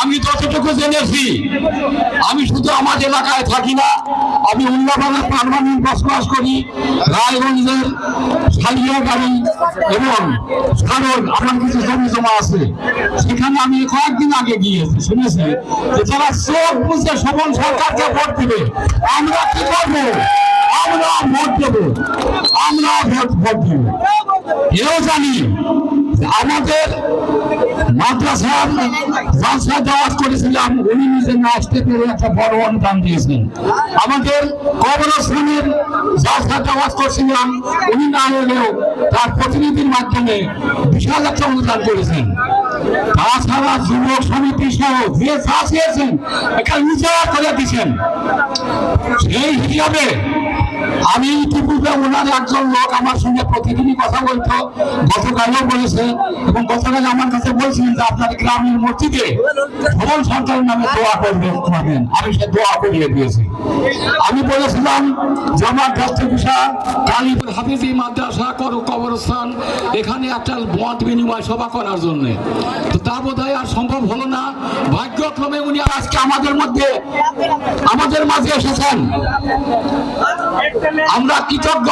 আমি যতটুকু জেনেছি, আমি শুধু আমার এলাকায় থাকি না, আমি উল্লাপাড়া পার্মানেন্ট বসবাস করি। রায়গঞ্জের সালিয়াগাড়ি এবং সারল আমার কিছু জমি জমা আছে, সেখানে আমি কয়েকদিন আগে গিয়েছি, শুনেছি যে যারা চোখ বুঝে শোভন সরকারকে ভোট দিবে, আমরা কি করবো? আমরা ভোট দেবো, আমরা ভোট দিব। এও জানি আমাদের মাদ্রাসার জালসা দাওয়াত করেছিলাম, উনি নিজে না আসতে পেরে একটা বড় অনুদান দিয়েছেন। আমাদের কবরস্থানের জালসা দাওয়াত করছিলাম, উনি না এলেও তার প্রতিনিধির মাধ্যমে বিশাল একটা অনুদান করেছেন। তাছাড়া যুবক সমিতি সহ যে যা চেয়েছেন এখানে নিজেরা করে দিচ্ছেন। সেই হিসাবে আমি ইতিপূর্বে ওনার একজন লোক আমার সঙ্গে প্রতিদিনই কথা বলতো, গতকালও বলেছে এবং গতকাল আমার কাছে বলছিলেন যে আপনার গ্রামের মসজিদে ভবন সরকারের নামে দোয়া করবেন। আমি সে দোয়া করিয়ে দিয়েছি। আমি বলেছিলাম যে আমার দস্তবিশা কালীপুর হাফিজি মাদ্রাসা কবরস্থান এখানে একটা মত বিনিময় সভা করার জন্য, তো তা বোধ হয় আর সম্ভব হলো না। ভাগ্যক্রমে উনি আজকে আমাদের মাঝে এসেছেন, আমরা কৃতজ্ঞ।